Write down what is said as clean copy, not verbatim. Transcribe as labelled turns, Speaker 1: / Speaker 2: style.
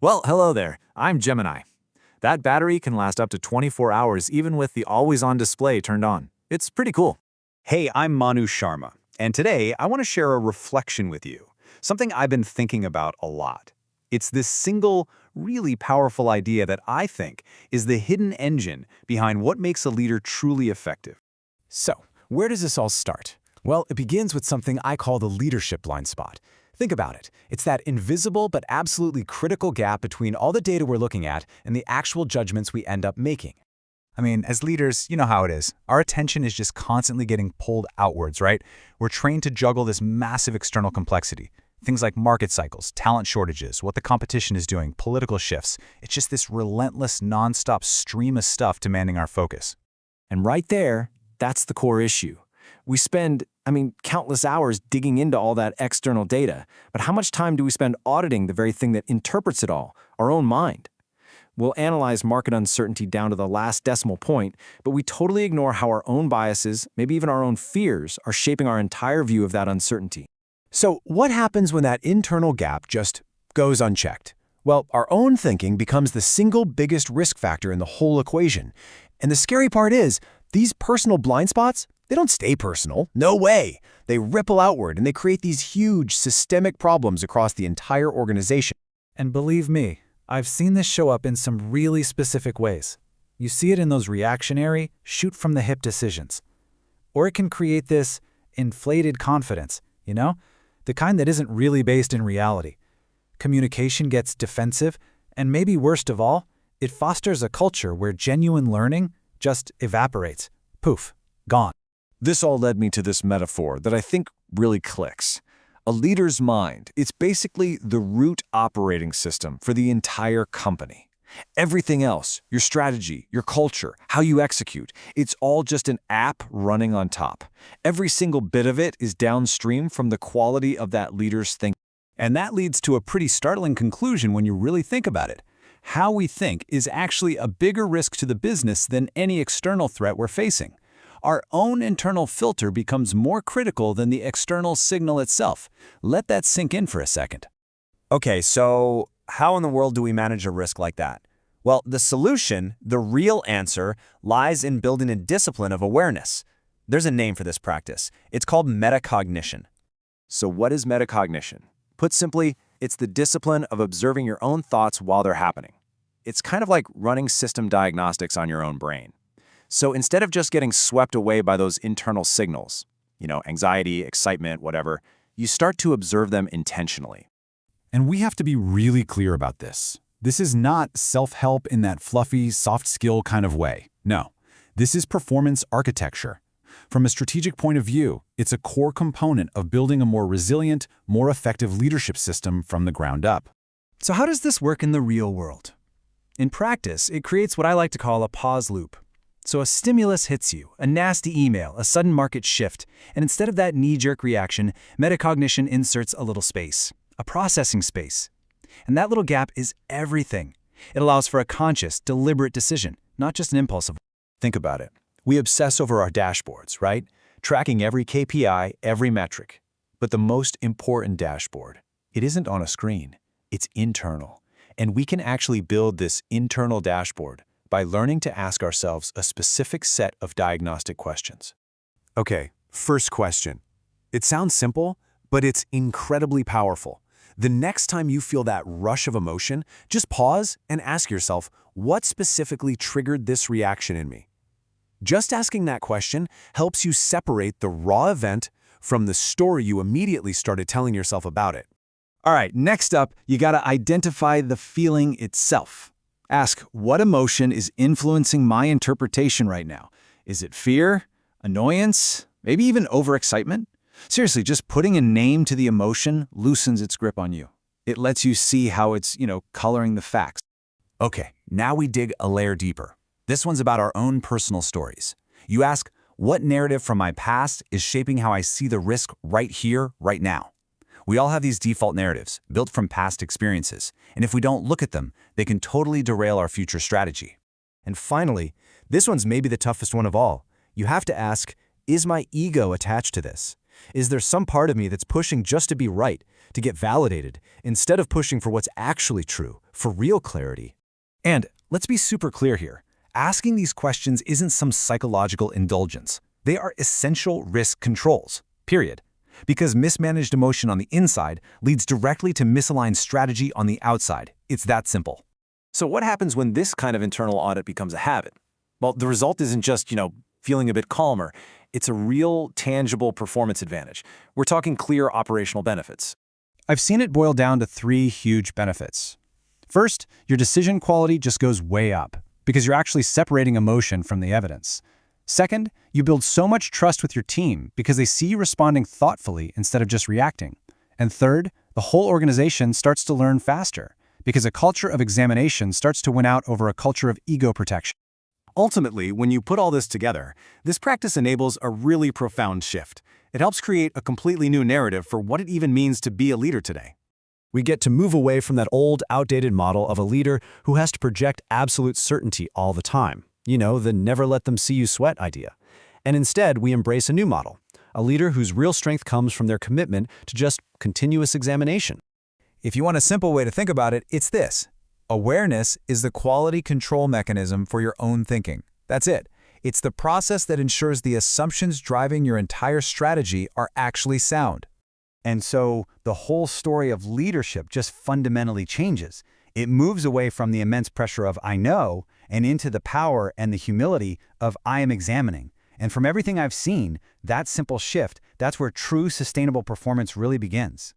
Speaker 1: Well, hello there. I'm Gemini. That battery can last up to 24 hours even with the always-on display turned on. It's pretty cool.
Speaker 2: Hey, I'm Manu Sharma, and today I want to share a reflection with you, something I've been thinking about a lot. It's this single, really powerful idea that I think is the hidden engine behind what makes a leader truly effective.
Speaker 3: So, where does this all start? Well, it begins with something I call the leadership blind spot. Think about it. It's that invisible but absolutely critical gap between all the data we're looking at and the actual judgments we end up making.
Speaker 4: I mean, as leaders, you know how it is. Our attention is just constantly getting pulled outwards, right? We're trained to juggle this massive external complexity. Things like market cycles, talent shortages, what the competition is doing, political shifts. It's just this relentless, nonstop stream of stuff demanding our focus.
Speaker 1: And right there, that's the core issue. We spend, countless hours digging into all that external data, but how much time do we spend auditing the very thing that interprets it all, our own mind? We'll analyze market uncertainty down to the last decimal point, but we totally ignore how our own biases, maybe even our own fears, are shaping our entire view of that uncertainty.
Speaker 3: So, what happens when that internal gap just goes unchecked? Well, our own thinking becomes the single biggest risk factor in the whole equation. And the scary part is, these personal blind spots, they don't stay personal. No way. They ripple outward and they create these huge systemic problems across the entire organization.
Speaker 4: And believe me, I've seen this show up in some really specific ways. You see it in those reactionary, shoot-from-the-hip decisions. Or it can create this inflated confidence, the kind that isn't really based in reality. Communication gets defensive, and maybe worst of all, it fosters a culture where genuine learning just evaporates. Poof, gone.
Speaker 1: This all led me to this metaphor that I think really clicks. A leader's mind, it's basically the root operating system for the entire company. Everything else, your strategy, your culture, how you execute, it's all just an app running on top. Every single bit of it is downstream from the quality of that leader's thinking.
Speaker 2: And that leads to a pretty startling conclusion when you really think about it. How we think is actually a bigger risk to the business than any external threat we're facing. Our own internal filter becomes more critical than the external signal itself. Let that sink in for a second.
Speaker 5: Okay, so how in the world do we manage a risk like that? Well, the solution, the real answer, lies in building a discipline of awareness. There's a name for this practice. It's called metacognition.
Speaker 1: So what is metacognition? Put simply, it's the discipline of observing your own thoughts while they're happening. It's kind of like running system diagnostics on your own brain. So instead of just getting swept away by those internal signals, anxiety, excitement, whatever, you start to observe them intentionally.
Speaker 4: And we have to be really clear about this. This is not self-help in that fluffy, soft skill kind of way. No, this is performance architecture. From a strategic point of view, it's a core component of building a more resilient, more effective leadership system from the ground up.
Speaker 6: So how does this work in the real world? In practice, it creates what I like to call a pause loop. So a stimulus hits you, a nasty email, a sudden market shift, and instead of that knee-jerk reaction, metacognition inserts a little space, a processing space. And that little gap is everything. It allows for a conscious, deliberate decision, not just an impulsive.
Speaker 1: Think about it. We obsess over our dashboards, right? Tracking every KPI, every metric. But the most important dashboard, it isn't on a screen. It's internal. And we can actually build this internal dashboard by learning to ask ourselves a specific set of diagnostic questions.
Speaker 3: Okay, first question. It sounds simple, but it's incredibly powerful. The next time you feel that rush of emotion, just pause and ask yourself, what specifically triggered this reaction in me? Just asking that question helps you separate the raw event from the story you immediately started telling yourself about it.
Speaker 2: All right, next up, you gotta identify the feeling itself. Ask, what emotion is influencing my interpretation right now? Is it fear, annoyance, maybe even overexcitement? Seriously, just putting a name to the emotion loosens its grip on you. It lets you see how it's, coloring the facts.
Speaker 5: Okay, now we dig a layer deeper. This one's about our own personal stories. You ask, what narrative from my past is shaping how I see the risk right here, right now? We all have these default narratives, built from past experiences, and if we don't look at them, they can totally derail our future strategy.
Speaker 6: And finally, this one's maybe the toughest one of all. You have to ask, is my ego attached to this?
Speaker 7: Is there some part of me that's pushing just to be right, to get validated, instead of pushing for what's actually true, for real clarity?
Speaker 6: And let's be super clear here. Asking these questions isn't some psychological indulgence. They are essential risk controls, period. Because mismanaged emotion on the inside leads directly to misaligned strategy on the outside. It's that simple.
Speaker 1: So what happens when this kind of internal audit becomes a habit? Well, the result isn't just, feeling a bit calmer. It's a real, tangible performance advantage. We're talking clear operational benefits.
Speaker 6: I've seen it boil down to 3 huge benefits. First, your decision quality just goes way up because you're actually separating emotion from the evidence. Second, you build so much trust with your team because they see you responding thoughtfully instead of just reacting. And third, the whole organization starts to learn faster because a culture of examination starts to win out over a culture of ego protection.
Speaker 3: Ultimately, when you put all this together, this practice enables a really profound shift. It helps create a completely new narrative for what it even means to be a leader today.
Speaker 7: We get to move away from that old, outdated model of a leader who has to project absolute certainty all the time. The never let them see you sweat idea. And instead, we embrace a new model, a leader whose real strength comes from their commitment to just continuous examination.
Speaker 5: If you want a simple way to think about it, it's this. Awareness is the quality control mechanism for your own thinking. That's it. It's the process that ensures the assumptions driving your entire strategy are actually sound. And so the whole story of leadership just fundamentally changes. It moves away from the immense pressure of I know and into the power and the humility of I am examining. And from everything I've seen, that simple shift, that's where true sustainable performance really begins.